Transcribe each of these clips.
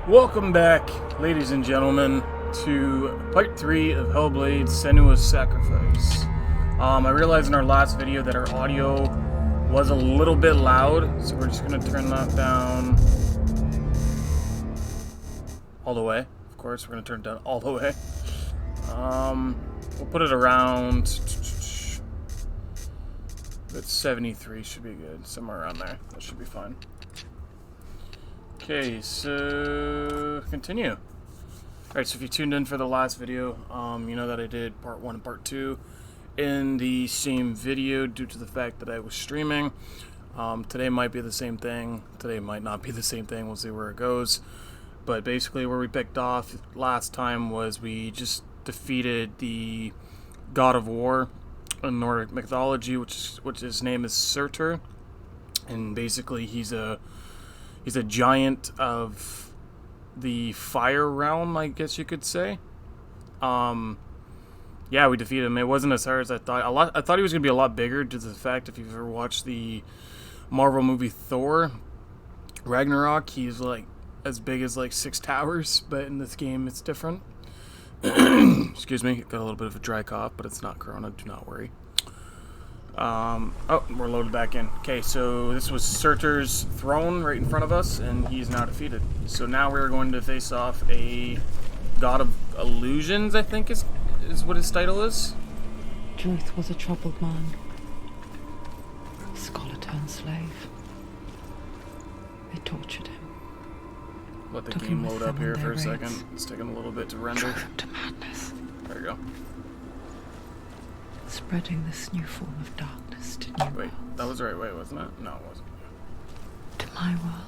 Welcome back, ladies and gentlemen, to part 3 of HELLBLADE: SENUA'S Sacrifice. I realized in our last video that our audio was a little bit loud, so we're just going to turn that down all the way. Of course, we're going to turn it down all the way. We'll put it around... But 73 should be good, somewhere around there. That should be fine. Okay, so continue. Alright, so if you tuned in for the last video, you know that I did part 1 and part 2 in the same video due to the fact that I was streaming. Today might be the same thing. Today might not be the same thing. We'll see where it goes. But basically where we picked off last time was we just defeated the God of War in Nordic mythology, which his name is Surtur. And basically he's a giant of the fire realm, I guess you could say. Yeah, we defeated him. It wasn't as hard as I thought. I thought he was going to be a lot bigger due to the fact, if you've ever watched the Marvel movie Thor Ragnarok, he's like as big as like 6 towers, but in this game it's different. Excuse me, got a little bit of a dry cough, but it's not corona, do not worry. Oh, we're loaded back in. Okay, so this was Surtur's throne right in front of us, and he's now defeated. So now we're going to face off a God of Illusions, I think is what his title is. Truth was a troubled man. Scholar turned slave. They tortured him. Let the game load up here for a second. It's taking a little bit to render. Drove him to madness. There we go. Spreading this new form of darkness to new Wait, that was the right way, wasn't it? No, it wasn't. to my world.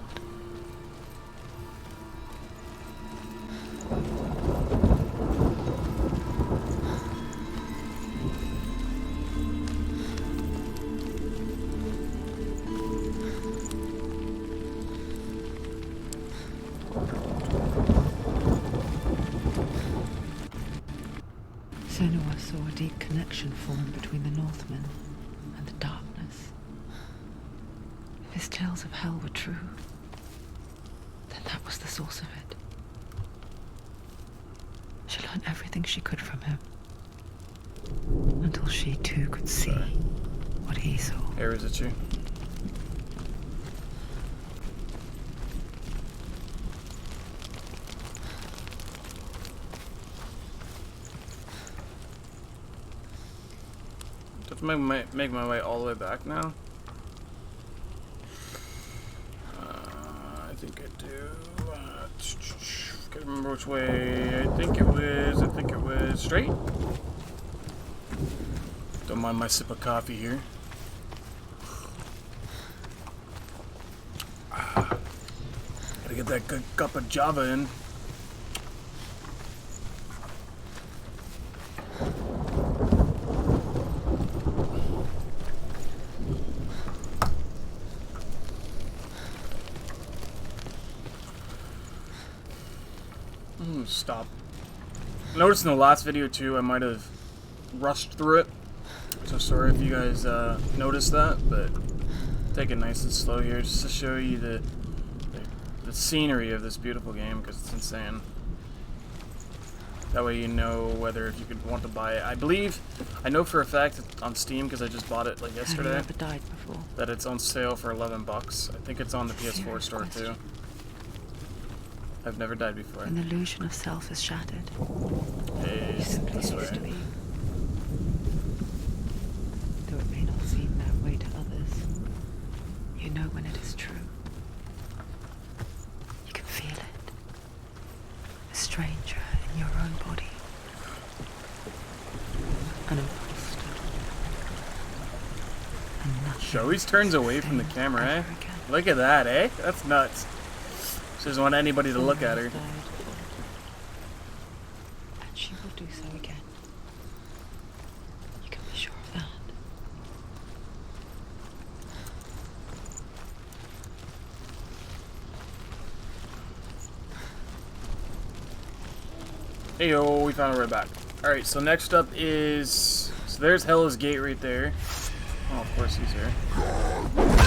Senua saw a deep connection form between the Northmen and the darkness. If his tales of hell were true, then that was the source of it. She learned everything she could from him, until she too could see what he saw. Here, is it you? Make my way all the way back now. I think I do. Can't remember which way. I think it was straight. Don't mind my sip of coffee here. Gotta get that good cup of Java in. Stop. Noticed in the last video too, I might have rushed through it. So sorry if you guys noticed that, but take it nice and slow here just to show you the scenery of this beautiful game, because it's insane. That way you know whether if you could want to buy it. I know for a fact on Steam, because I just bought it like yesterday, Have you ever died before? that it's on sale for $11. I think it's on the PS4 store too. I've never died before. When the illusion of self is shattered, Hey, you simply this cease to way. be. Though it may not seem that way to others, you know when it is true. You can feel it. A stranger in your own body. An imposter. And nothing She always turns away from the sustains camera, eh? ever again. Look at that, eh? That's nuts. She doesn't want anybody to look at her. And she will do so again. You can be sure of that. Hey yo, we found our way back. Alright, so next up is... So there's Hell's Gate right there. Oh, of course he's here.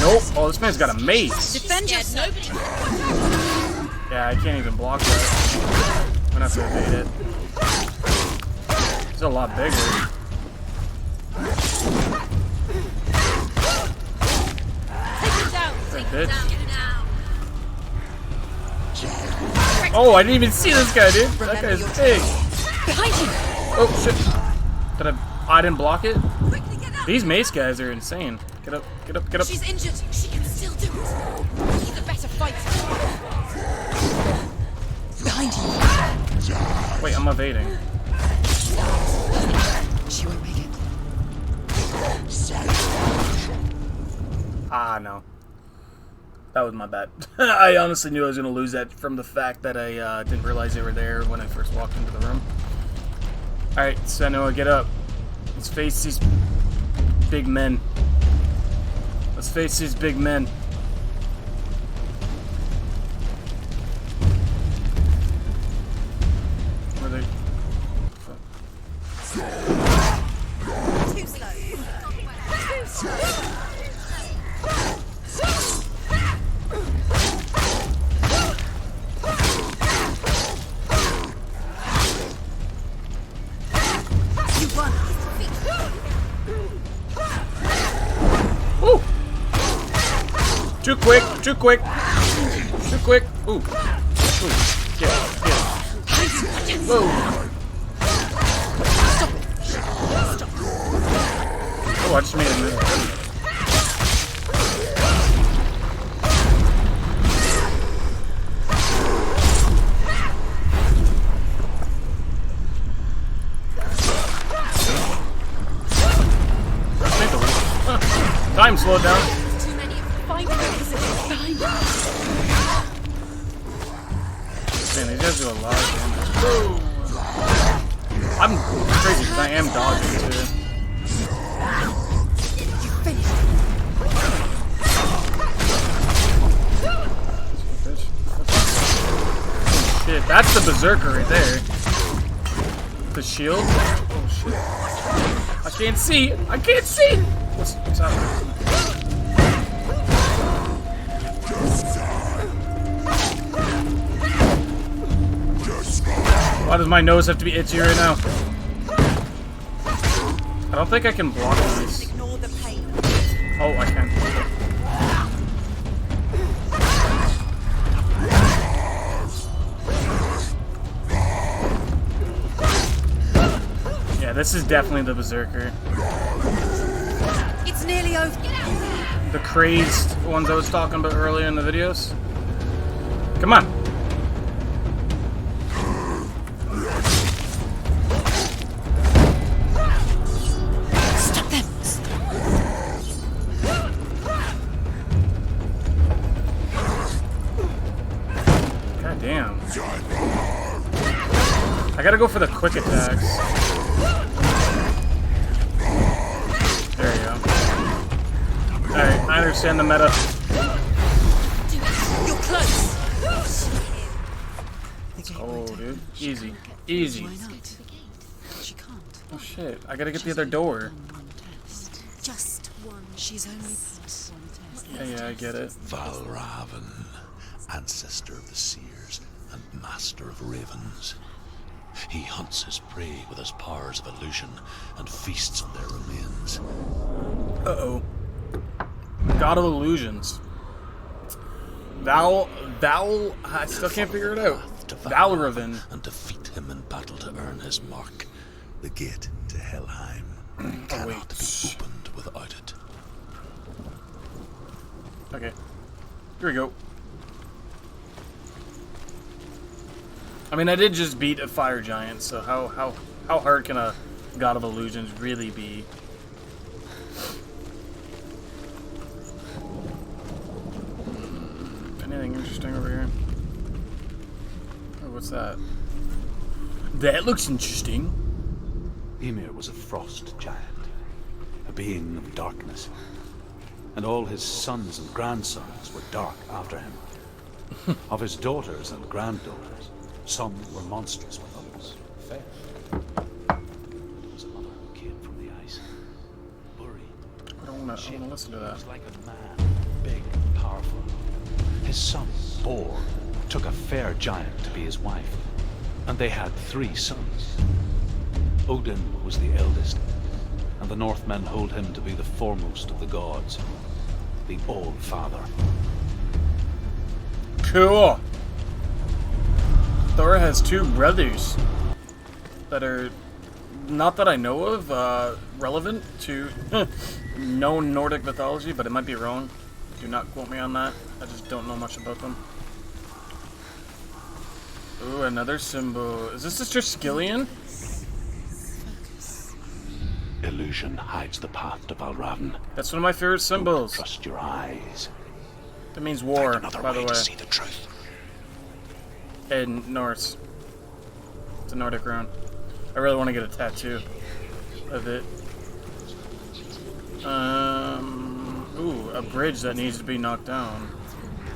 Nope. Oh, this man's got a mace. Defend yourself. Yeah, I can't even block that. I'm gonna have to evade it. It's a lot bigger. That bitch. Oh, I didn't even see this guy, dude. That guy's big. Behind you! Oh, shit. I didn't block it? These mace guys are insane. Get up, get up, get up. She's injured. She can still do it. He's a better fighter. Behind you. Wait, I'm evading. She won't make it. Ah, no. That was my bad. I honestly knew I was going to lose that from the fact that I didn't realize they were there when I first walked into the room. Alright, Senua, get up. Let's face these big men. Let's face these big men. Where are they? Too slow. Too slow. Ooh! Too quick, too quick. Too quick. Ooh. Ooh. Get it, get it. Whoa. Stop it. Stop. Oh, I just made a move. Time slowed down. Too many. Find behind you. Man, these guys do a lot of damage. I'm crazy because I am dodging too. You finished. Shit, that's the berserker right there. The shield? Oh shit. I can't see! I can't see! What's happening? Why does my nose have to be itchy right now? I don't think I can block these. Ignore the pain. Oh, I can. Yeah, this is definitely the berserker. It's nearly over. Get out. The crazed ones I was talking about earlier in the videos. Come on. Stop them. God damn. I gotta go for the quick attacks. There you go. Alright, I understand the meta. You're close. Oh, dude. Easy. Easy. Why not? She can't. Oh shit, I gotta get the other door. Just one. She's only one test. Yeah, I get it. Valravan, ancestor of the seers and master of ravens. He hunts his prey with his powers of illusion and feasts on their remains. Uh-oh. God of Illusions. I still can't figure it out. Valravan. And defeat him in battle to earn his mark. The gate to Helheim cannot be opened without it. Okay. Here we go. I mean, I did just beat a fire giant, so how hard can a God of Illusions really be? Anything interesting over here? Oh, what's that? That looks interesting. Ymir was a frost giant, a being of darkness, and all his sons and grandsons were dark after him. Of his daughters and granddaughters, some were monstrous with others fair. There was another who came from the ice. Buri. I don't want to listen to that. Was like a man, big and powerful. His son, Bor, took a fair giant to be his wife, and they had 3 sons. Odin was the eldest, and the Northmen hold him to be the foremost of the gods, the All-Father. Cool. Thor has 2 brothers that are, not that I know of, relevant to known Nordic mythology, but it might be wrong. Do not quote me on that. I just don't know much about them. Ooh, another symbol. Is this Sister Skillian? Illusion hides the path to Valravn. That's one of my favorite symbols. Trust your eyes. That means war, Find another by the way way. to see the truth. In Norse. It's a Nordic rune. I really want to get a tattoo of it. Ooh, a bridge that needs to be knocked down.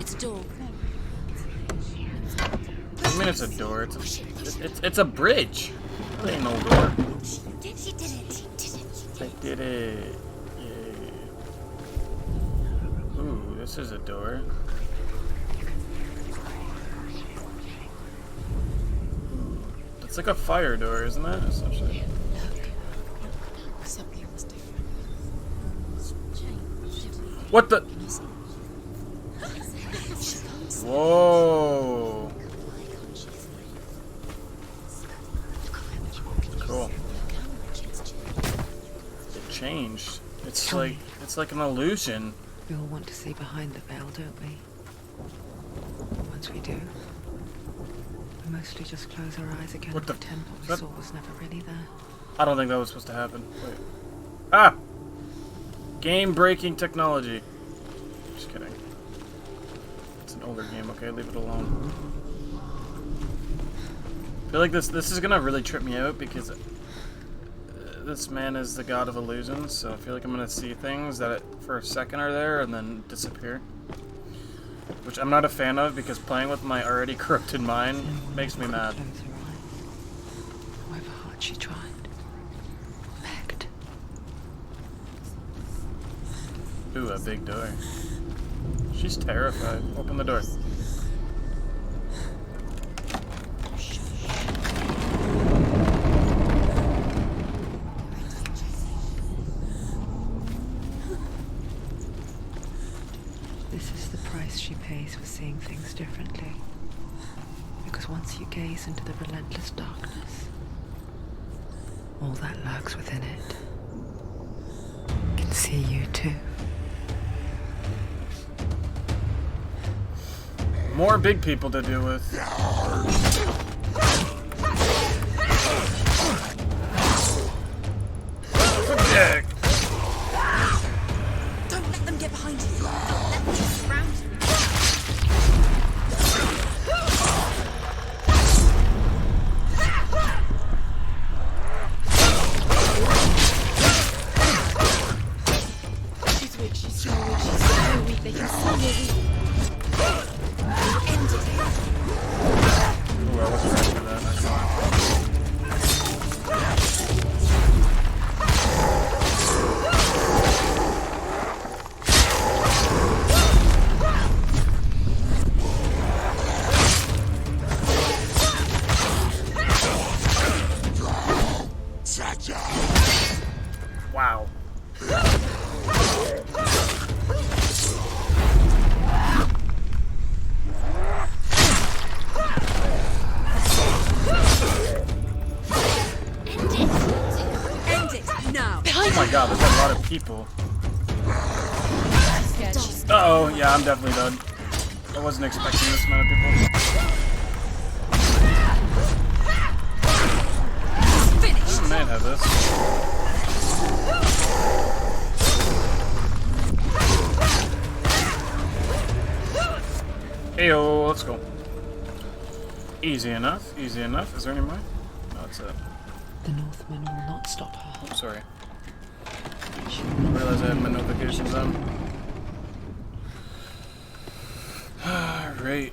It's a door. I mean, it's a door. It's a bridge. It ain't no door. She did it. I did it. Yay. Ooh, this is a door. It's like a fire door, isn't it? Essentially. Something was different. Changed. What the? Whoa. Cool. It changed. It's like an illusion. We all want to see behind the veil, don't we? Once we do, we mostly just close our eyes again What the- and pretend what we that- saw was never really there. I don't think that was supposed to happen. Wait. Ah! Game-breaking technology. Just kidding. It's an older game, okay? Leave it alone. I feel like this is gonna really trip me out because this man is the god of illusions, so I feel like I'm gonna see things that for a second are there and then disappear. Which I'm not a fan of because playing with my already corrupted mind makes me mad. Close her eyes. However hard she tried. Begged. Ooh, a big door. She's terrified. Open the door. This is the price she pays for seeing things differently. Because once you gaze into the relentless darkness, all that lurks within it can see you too. More big people to deal with. Dick. Don't let them get behind you. Don't let them surround you. She's weak. She's so weak. She's so weak. They can see you're weak. End it. Ooh, I wasn't ready for that. Wow. End it now. Oh my god, there's a lot of people. Uh-oh, yeah, I'm definitely done. I wasn't expecting this amount of people. Finished. I might have this. Heyo, let's go. Easy enough, easy enough. Is there any more? No, that's it. The Northmen will not stop her. Oops, sorry. She I realized I had my notifications on. Alright.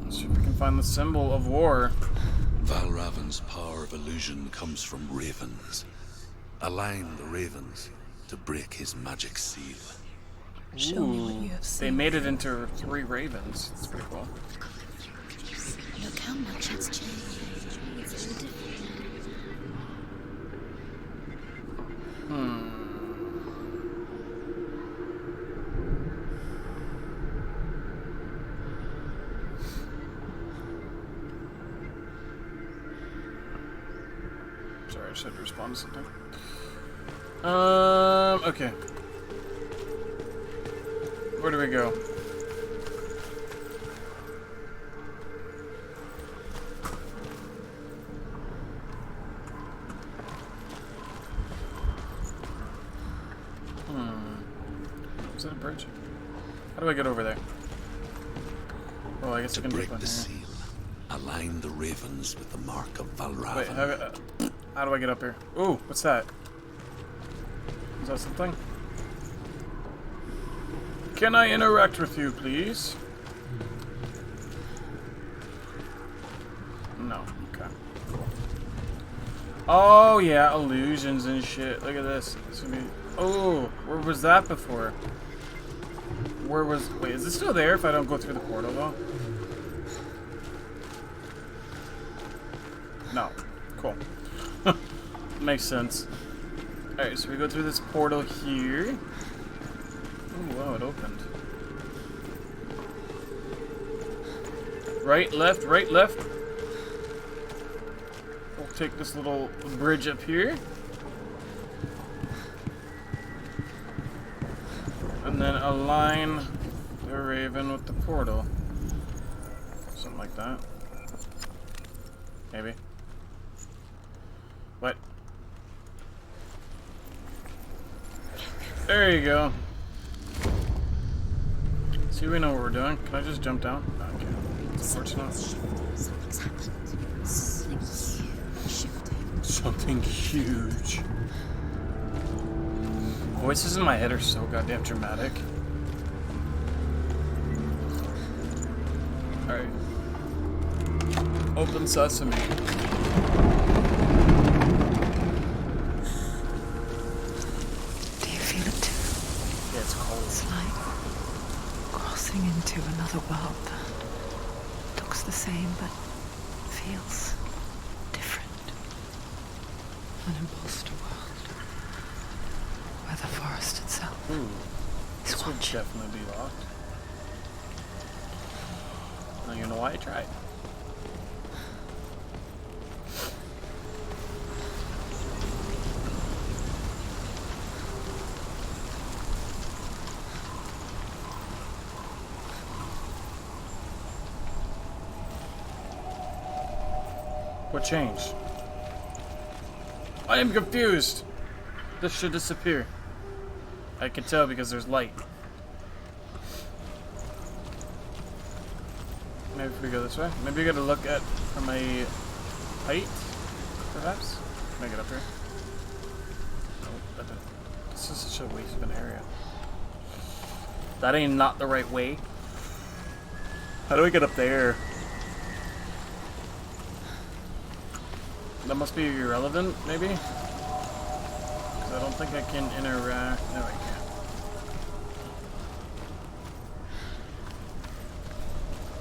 Let's see if we can find the symbol of war. Valravn's power of illusion comes from ravens. Align the ravens to break his magic seal. Show me what you have They seen. made it into 3 ravens. That's pretty cool. Look how much it's changed. It's all different. Sorry, I just had to respond to something. Okay. Where do we go? Is that a bridge? How do I get over there? Oh, I guess I To can break jump on the here. seal, align the ravens with the mark of Wait, Valravan. how do I get up here? Ooh, what's that? Is that something? Can I interact with you, please? No. Okay. Cool. Oh yeah, illusions and shit. Look at this. This would be. Oh, where was that before? Where was? Wait, is it still there if I don't go through the portal though? No. Cool. Makes sense. Alright, so we go through this portal here. Oh, wow, it opened. Right, left, right, left. We'll take this little bridge up here. And then align the raven with the portal. Something like that. Maybe. What? There you go. See, we know what we're doing. Can I just jump down? Okay. Unfortunately. Something's happened. Something huge shifted. Something huge. Voices in my head are so goddamn dramatic. Alright. Open sesame. Do you feel it too? Yeah, it's cold. It's like crossing into another world that looks the same but feels different. An imposter world where the forest itself Ooh, is this would watching. definitely be locked. I don't even know why I tried. What changed? I am confused. This should disappear. I can tell because there's light. Maybe if we go this way. Maybe you gotta look at from a height, perhaps? Can I get up here? Oh, that didn't. This is such a waste of an area. That ain't not the right way. How do I get up there? That must be irrelevant, maybe? Because I don't think I can interact. No, I can't.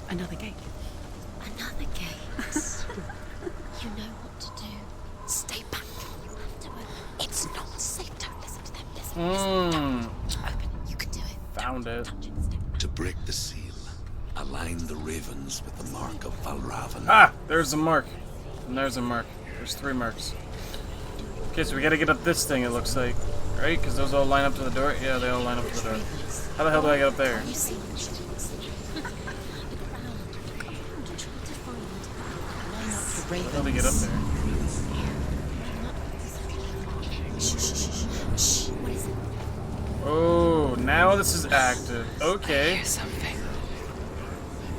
Another gate. Another gate. You know what to do. Stay back. You have to open. It's not safe. Don't listen to them. Listen. Open it. You can do it. Found it. Touch it. Step back. To break the seal, align the ravens with the mark of Valravan. Ah! There's a mark. And there's a mark. There's 3 marks. Okay, so we gotta get up this thing, it looks like. Right? Because those all line up to the door? Yeah, they all line up to the door. How the hell do I get up there? Have you seen the shifts? Look around. Try to find. Line up the How do I get up there? Shh, shh, shh, shh. What is it? Oh, now this is active. Okay. Here's something.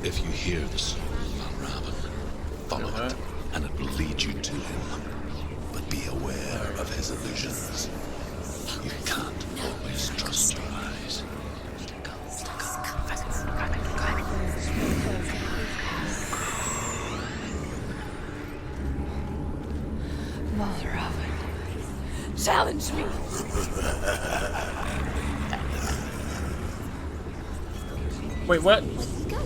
If you hear the soul of Valravan, follow Uh-huh. it, and it will lead you to him. But be aware of his illusions. You can't always trust your eyes. Valravan. Challenge me. Wait, what? Where'd he go?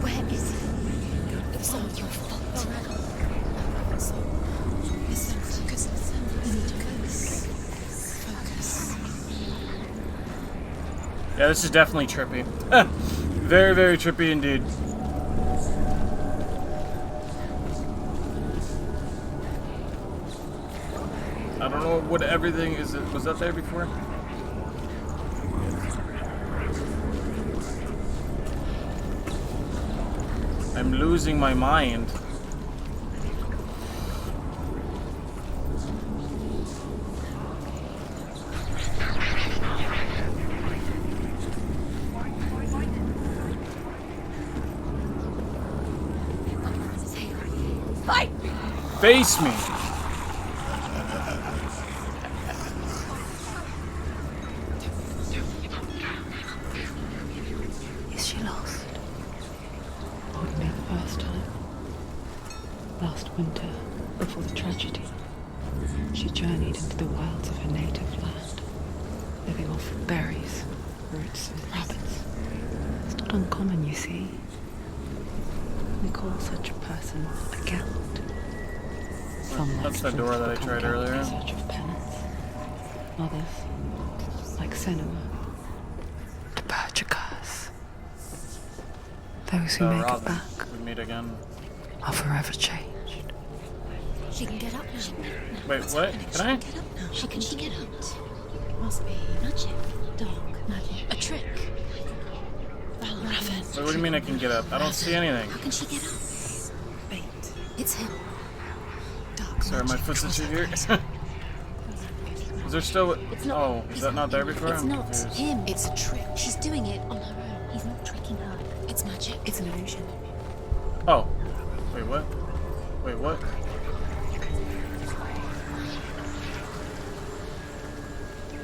Where is he? It's all your fault. Listen, focus. You need to focus. Yeah, this is definitely trippy. Very, very trippy indeed. I don't know what everything is. Was that there before? I'm losing my mind. Fight! Face me. Is she lost? Wouldn't be the first time. Last winter, before the tragedy, she journeyed into the wilds of her native land, living off berries, roots, and rabbits. It's not uncommon, you see. We call such a person a gallant. Some That's the like door Truth that I become tried gallant earlier. in search of penance. Others, like Senua, to purge a curse. Those who make it Robin, back we meet again. are forever changed. She can get up now. Wait, what? Can I? Get up now. How can she get up? Must be magic. Dark magic. A trick. Raven. Wait, what do you mean I can get up? I don't see anything. How can she get up? Wait. It's him. Dark Sorry, my magic. foot's itchy here. Is there still? Oh, is that not there before? It's I'm not confused. him. It's a trick. She's doing it on her own. He's not tricking her. It's magic. It's an illusion. Oh. Wait, what? Wait, what?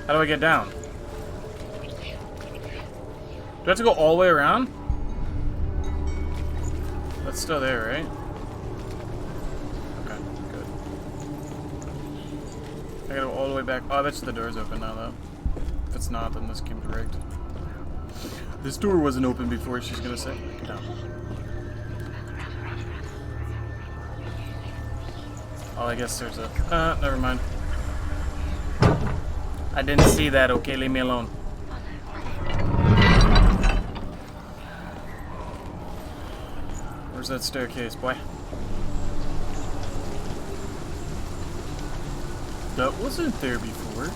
How do I get down? Do I have to go all the way around? That's still there, right? Okay, good. I gotta go all the way back. Oh, I bet you the door's open now, though. If it's not, then this game's rigged. This door wasn't open before, she's gonna say. Get down. Oh, I guess there's a... never mind. I didn't see that, okay? Leave me alone. Where's that staircase, boy? That wasn't there before.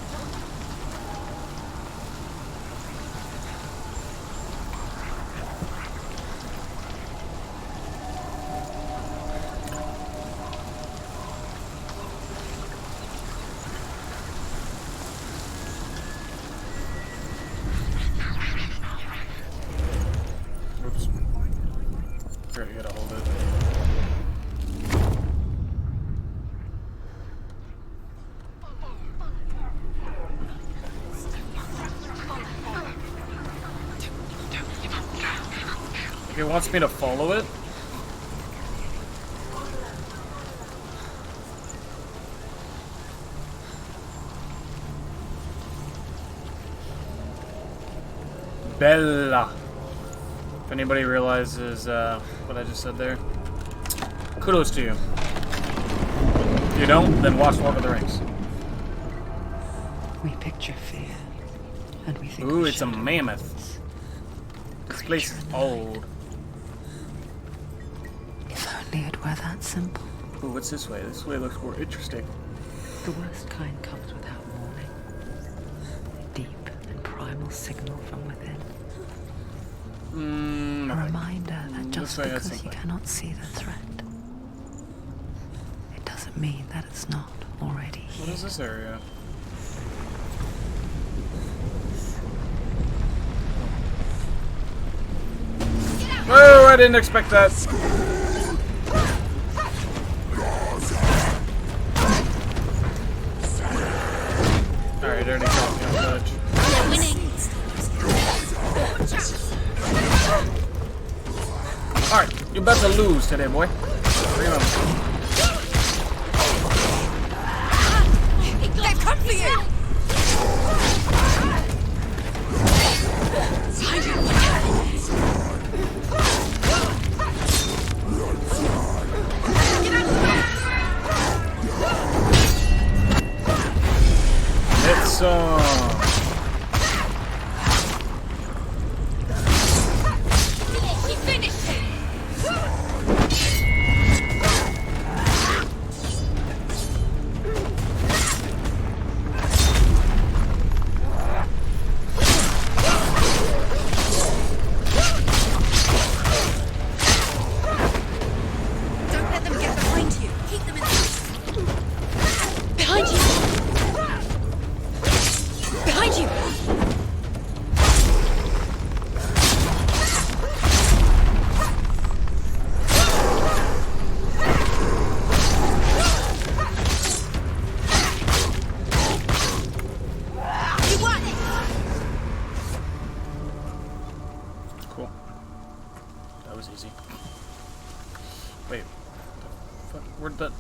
Oops. Great, you gotta hold it. It wants me to follow it? Bella. If anybody realizes what I just said there, kudos to you. If you don't, then watch Lord of the Rings. We picture fear, and we think Ooh, we it's a shadow mammoth. This place is creature in the old. night. If only it were that simple. Ooh, what's this way? This way looks more interesting. The worst kind comes without warning. A deep and primal signal from within. A reminder that just way has because you something. cannot see the threat, it doesn't mean that it's not already What here. is this area? Oh, I didn't expect that. Alright, I already caught me on the edge. We're winning. Alright, you're about to lose today, boy. Remember. They've come for you. Cool. That was easy. Wait. Fuck, where'd that...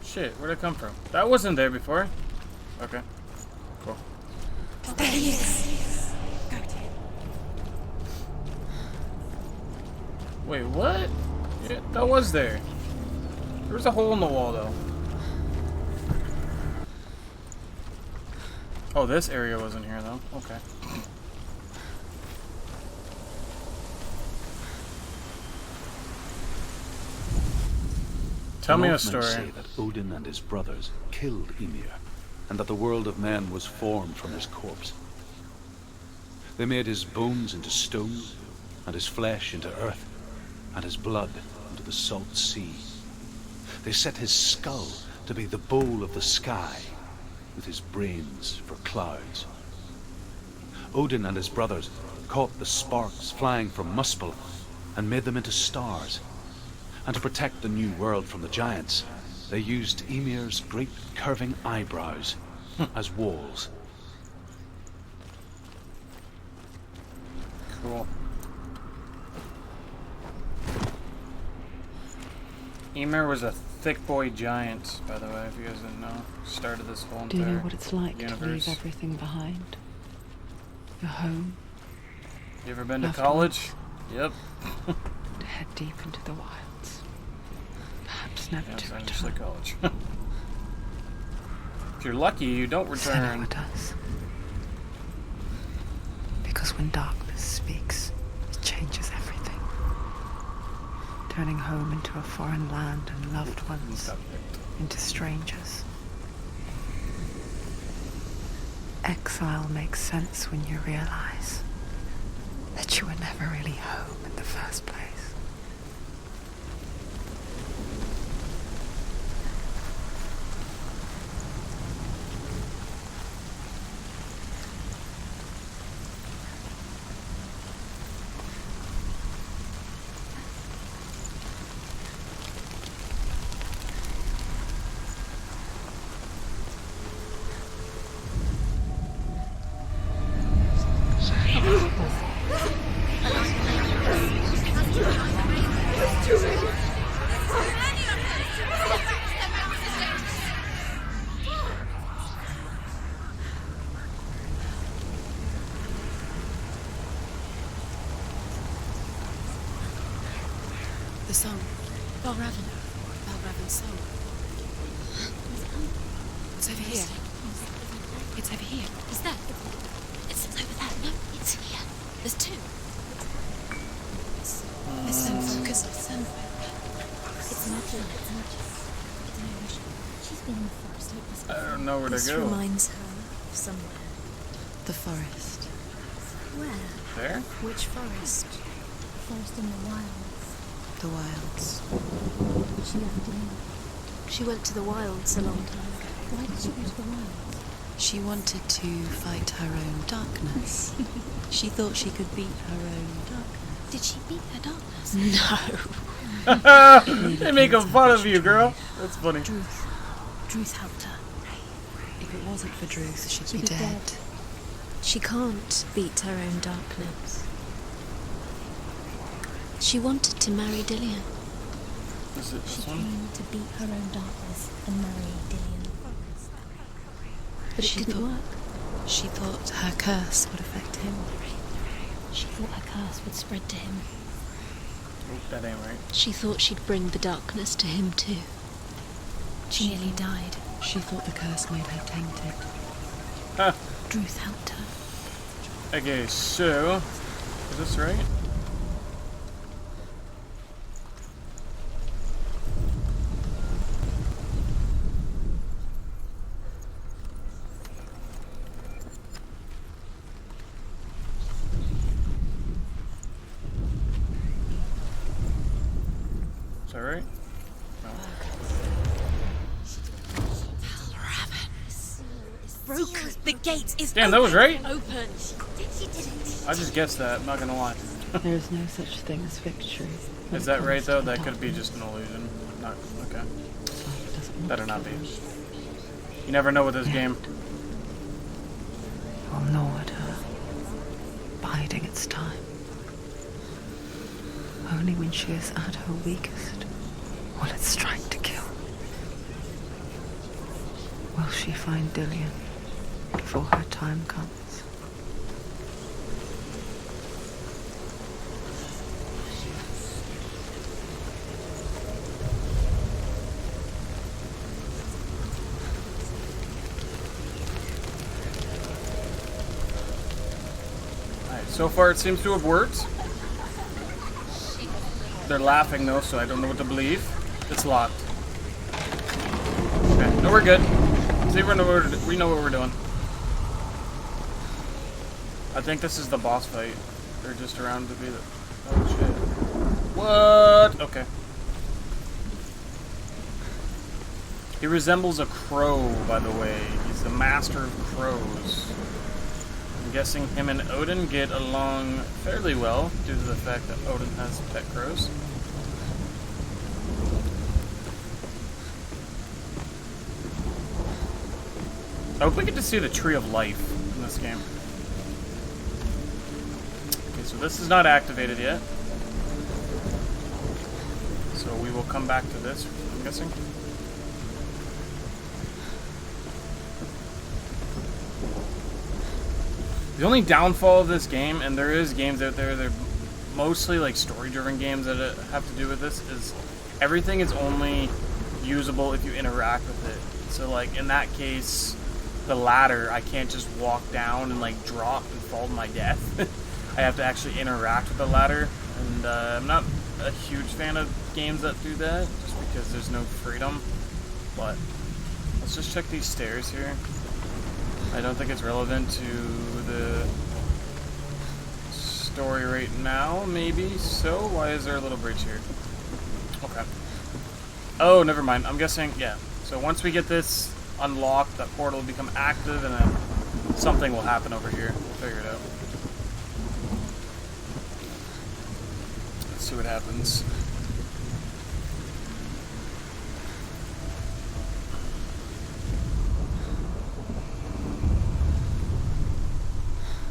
Shit, where'd it come from? That wasn't there before. Okay. Cool. There he is. Wait, what? Yeah, that was there. There was a hole in the wall, though. Oh, this area wasn't here, though. Okay. Tell me a Northmen story. say that Odin and his brothers killed Ymir, and that the world of men was formed from his corpse. They made his bones into stone, and his flesh into earth, and his blood into the salt sea. They set his skull to be the bowl of the sky, with his brains for clouds. Odin and his brothers caught the sparks flying from Muspel and made them into stars. And to protect the new world from the giants, they used Ymir's great curving eyebrows as walls. Cool. Ymir was a thick boy giant, by the way, if you guys didn't know. Started this whole Do you know entire what it's like to universe. leave everything behind? Your home, You ever been to Loved college? Yep. to head deep into the wilds. Perhaps never Yeah, to sounds just like return. college. If you're lucky, you don't return. Senua does. Because when darkness speaks, it changes everything. Turning home into a foreign land and loved ones Stop it. into strangers. Exile makes sense when you realize that you were never really home in the first place. The song. Balraven's song. It's over here. It's over here. Is that? It's over there. No, it's here. There's two. Listen, focus. Listen. It's not here. It's not here. She's been in the forest like this. I don't know where to This go. reminds her of somewhere. The forest. Where? There? Which forest? Forest in the wilds. The wilds. She left him. She went to the wilds a long time ago. Why did she go to the wilds? She wanted to fight her own darkness. She thought she could beat her own darkness. Did she beat her darkness? No. They making fun of you, girl. That's funny. Druth helped her. If it wasn't for Druth, she'd She'd be be dead. dead. She can't beat her own darkness. She wanted to marry Dillian. Is it She this one? came to beat her own darkness and marry Dillian. But it She didn't thought- work. She thought her curse would affect him. She thought her curse would spread to him. Oh, that ain't right. She thought she'd bring the darkness to him too. She nearly died. She thought the curse made her tainted. Ah. Druth helped her. Okay, so... Is this right? Is that right? No. Broke! The gate is Damn, that was right? open! I just guessed that, I'm not gonna lie. There is no such thing as victory. when Is it that comes right to though? the That could be darkness. just an illusion. Not okay. Life doesn't want Better to not be. kill us. You never know with this game. We'll gnaw at her biding its time. Only when she is at her weakest will it strike to kill. Will she find Dillion before her time comes? So far, it seems to have worked. They're laughing though, so I don't know what to believe. It's locked. Okay, no, we're good. See, we know what we're doing. I think this is the boss fight. They're just around to be the. Oh shit! What? Okay. He resembles a crow, by the way. He's the master of crows. I'm guessing him and Odin get along fairly well due to the fact that Odin has pet crows. I hope we get to see the Tree of Life in this game. Okay, so this is not activated yet. So we will come back to this, I'm guessing. The only downfall of this game, and there is games out there, they're mostly like story-driven games that have to do with this, is everything is only usable if you interact with it. So like in that case, the ladder, I can't just walk down and like drop and fall to my death. I have to actually interact with the ladder, and I'm not a huge fan of games that do that, just because there's no freedom. But let's just check these stairs here. I don't think it's relevant to the story right now, maybe so. Why is there a little bridge here? Okay. Oh, never mind. I'm guessing, yeah. So once we get this unlocked, that portal will become active, and then something will happen over here. We'll figure it out. Let's see what happens.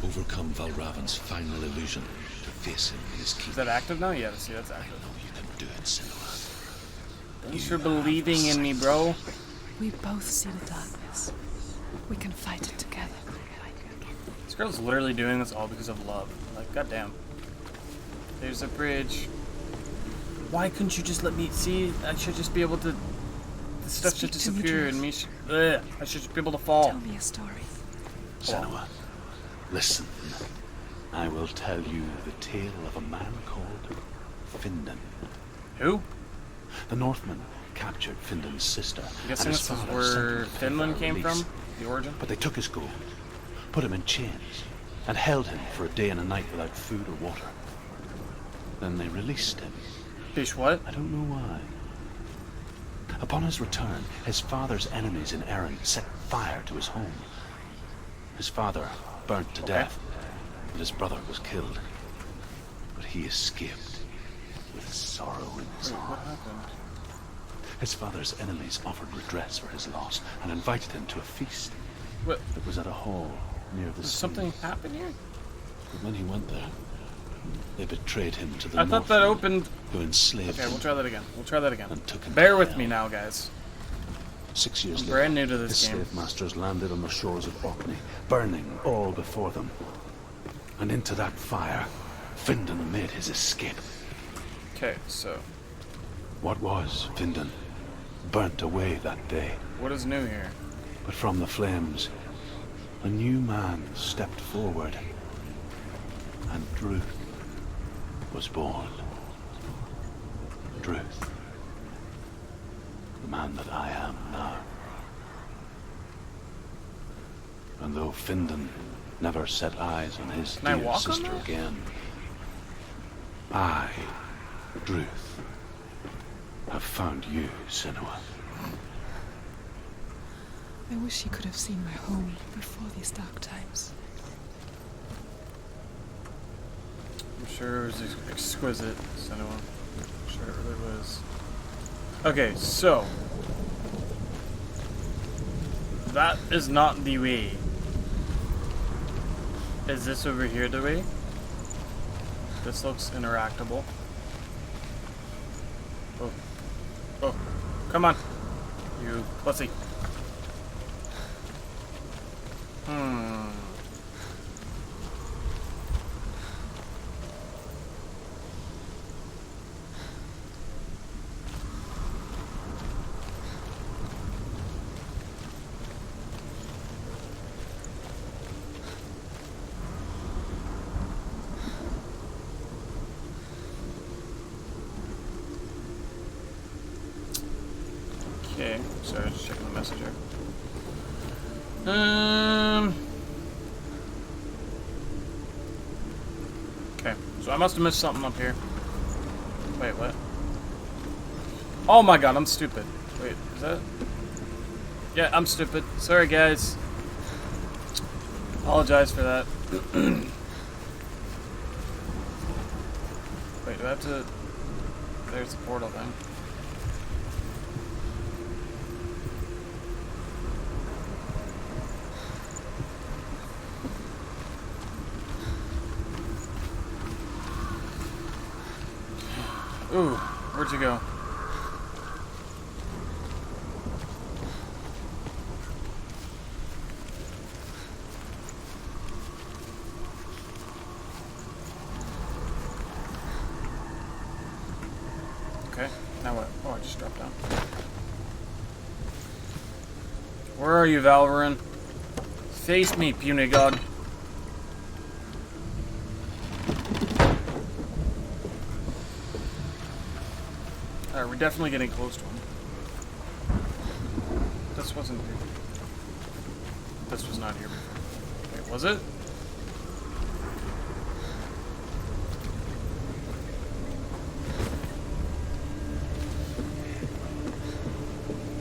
Overcome Valravan's final illusion to face him in his kingdom. Is that active now? Yeah, see, that's active. I know you can do it, Senua. Thanks for believing in me, bro. We both see the darkness. We can fight it together. This girl's literally doing this all because of love. Like, goddamn. There's a bridge. Why couldn't you just let me see? I should just be able to. The stuff should disappear and me. I should just be able to fall. Tell me a story. Senua, listen. I will tell you the tale of a man called Findan. Who? The Northmen captured Findan's sister. I'm guessing and this his is father where sent him to Finland came release. from? The origin? But they took his gold, put him in chains, and held him for a day and a night without food or water. Then they released him. Fish what? I don't know why. Upon his return, his father's enemies in Erin set fire to his home. His father burnt to death, and his brother was killed. But he escaped with sorrow in his Wait, what heart. happened? His father's enemies offered redress for his loss and invited him to a feast. What? It was at a hall near the Did sea. something happen here? But when he went there, they betrayed him to the I thought that Northmen, opened. who enslaved Okay, him. we'll try that again. We'll try that again. And took him Bear to with hell. me now, guys. 6 years I'm later, brand new to his this game. slave masters landed on the shores of Orkney, burning all before them. And into that fire, Findan made his escape. Okay, so What was Findan burnt away that day. what is new here? But from the flames, a new man stepped forward, and Druth was born. Druth, the man that I am now. And though Findan never set eyes on his Can I dear walk on sister that? again, I, Druth, have found you, Senua. I wish he could have seen my home before these dark times. I'm sure it was exquisite, Senua. I'm sure it really was. Okay, so that is not the way. Is this over here the way? This looks interactable. Oh. Oh. Come on. You pussy. Okay, sorry, just checking the messenger. Okay, so I must have missed something up here. Wait, what? Oh my god, I'm stupid. Wait, is that? Yeah, I'm stupid. Sorry, guys. Apologize for that. Wait, do I have to... There's the portal thing. Ooh, where'd you go? Okay, now what? Oh, I just dropped down. Where are you, Valverin? Face me, puny god. Alright, we're definitely getting close to him. This wasn't here. This was not here before. Wait, was it?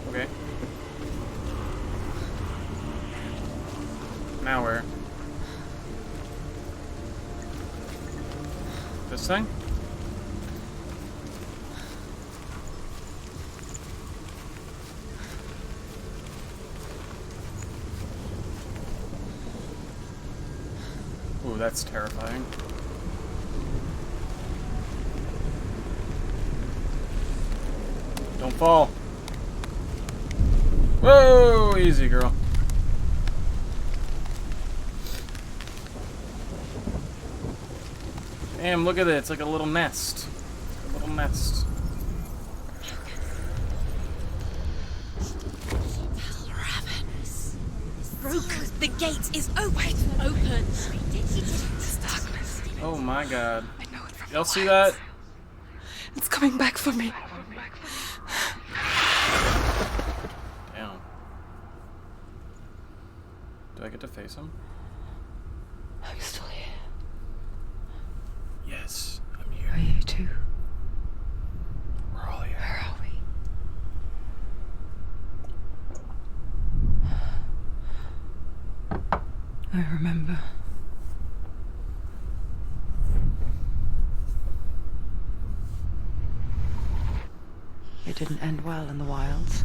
Okay. Now where? This thing? Ooh, that's terrifying. Don't fall. Whoa, easy, girl. Damn, look at it. It's like a little nest. A little nest. Broken. The gate is open. Open. It's darkness. Oh my god. I know it from Y'all the see wilds. that? It's coming back for me. Damn. Do I get to face him? I'm still here. Yes, I'm Are here. you too? We're all here. Where are we? I remember. It didn't end well in the wilds.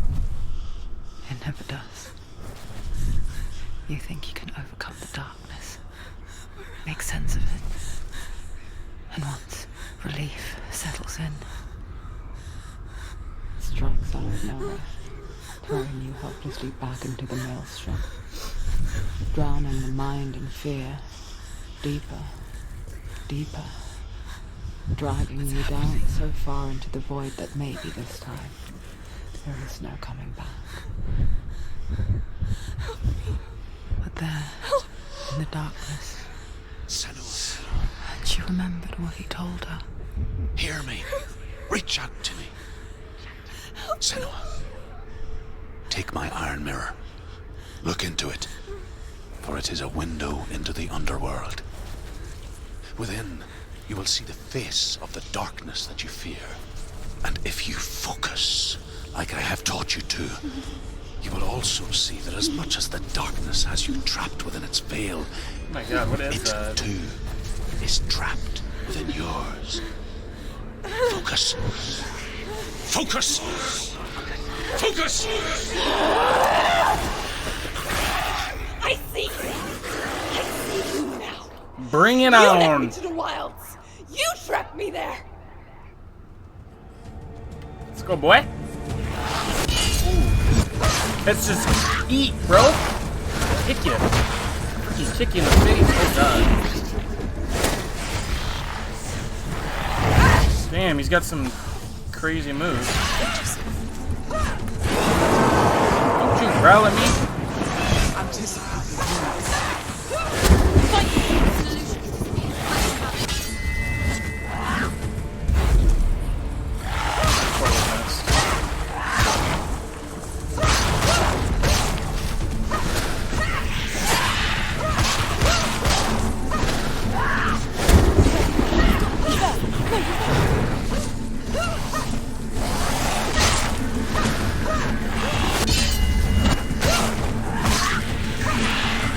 It never does. You think you can overcome the darkness, make sense of it, and once relief settles in, it strikes out of nowhere, throwing you helplessly back into the maelstrom, drowning the mind in fear, deeper, deeper, dragging you down so far into the void that maybe this time there is no coming back. But there, in the darkness, Senua, she remembered what he told her. hear me. Reach out to me. Senua, take my iron mirror. Look into it, for it is a window into the underworld. Within, you will see the face of the darkness that you fear. And if you focus, like I have taught you to, you will also see that as much as the darkness has you trapped within its veil, Oh my god, what is it that? too is trapped within yours. Focus. Focus! Focus! I see you. I see you now. Bring it You led me on! to the wilds. You trapped me there! Let's go, boy. Ooh. Let's just eat, bro. Kick you. Freaking kick you in the face. Oh, God. Damn, he's got some crazy moves. Don't you growl at me?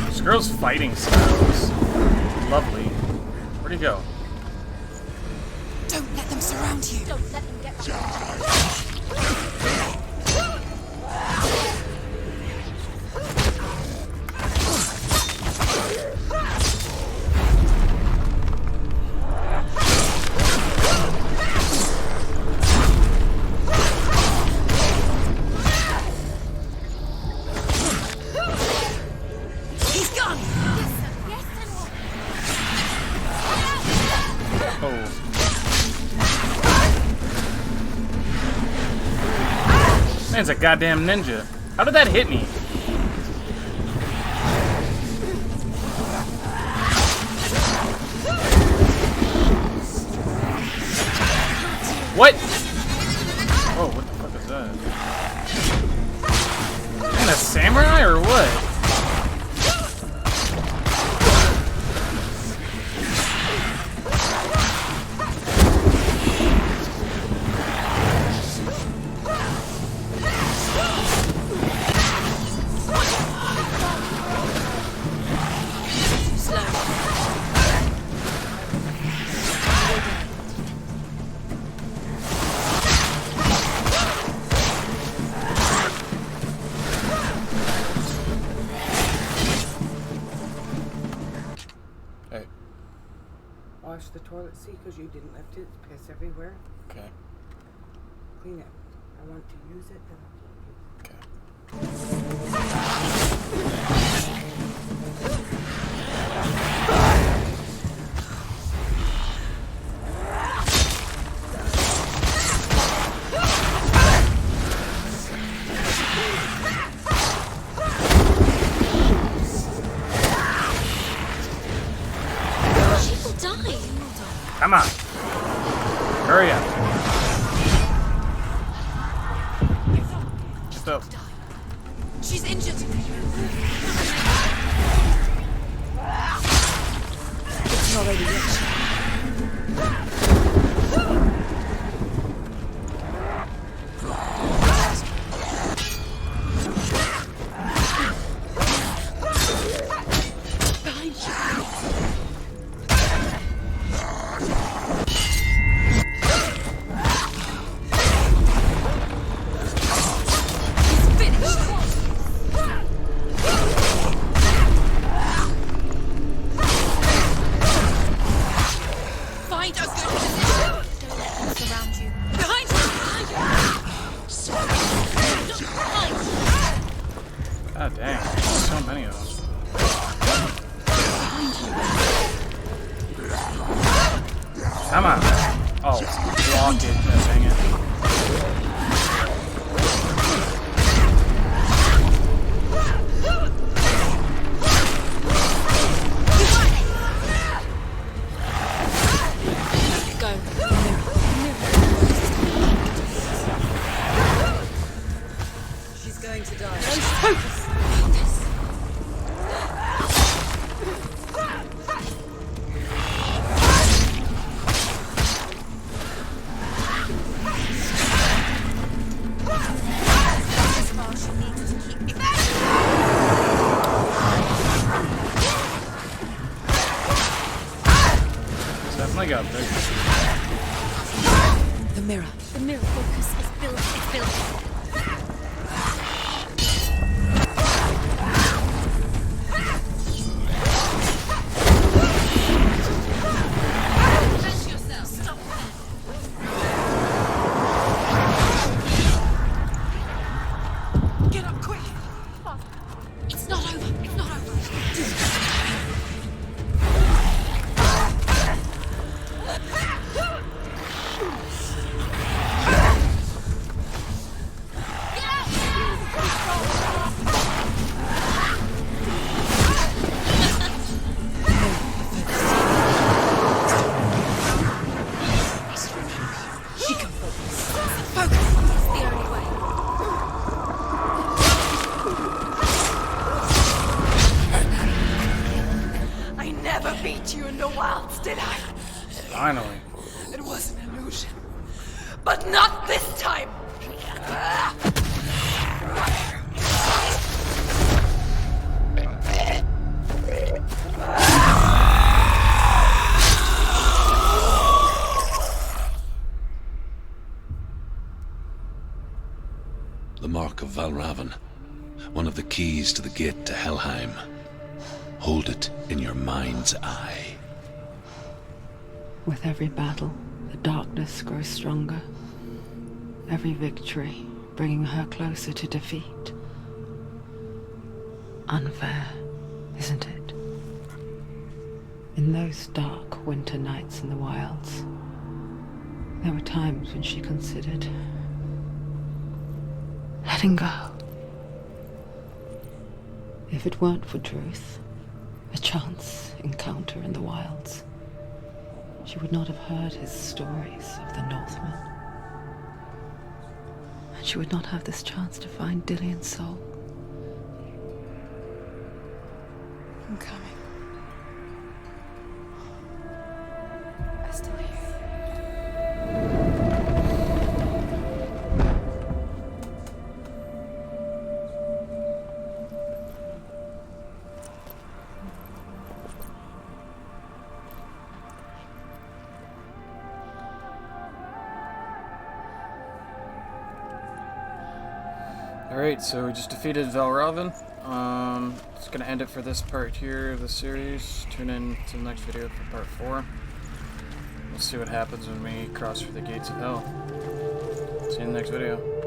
This girl's fighting style is lovely. Where'd he go? Don't let them surround you. Don't let them get Man's a goddamn ninja. How did that hit me? What? Oh, what the fuck is that? Man, a samurai or what? Wash the toilet seat because you didn't lift it. It's piss everywhere. Okay. Clean it. I want to use it, then I'll give you. Okay. Come on. Hurry up. Get up. She's injured. It's not over yet. God dang, so many of them. Come on. Oh, block it, dang it. She's going to die. Definitely got big. The mirror. The mirror focus is built. It's built. Defend yourself. never beat you in the wilds, did I? Finally. It was an illusion. But not this time! The mark of Valravan, one of the keys to the gate to Helheim. Hold it in your mind's eye. With every battle, the darkness grows stronger. Every victory bringing her closer to defeat. Unfair, isn't it? In those dark winter nights in the wilds, there were times when she considered letting go. If it weren't for Truth, a chance encounter in the wilds, she would not have heard his stories of the Northmen. And she would not have this chance to find Dillion's soul. I'm coming. I still hear you. Alright, so we just defeated Valravan. It's gonna end it for this part here of the series. Tune in to the next video for part 4. We'll see what happens when we cross through the gates of hell. See you in the next video.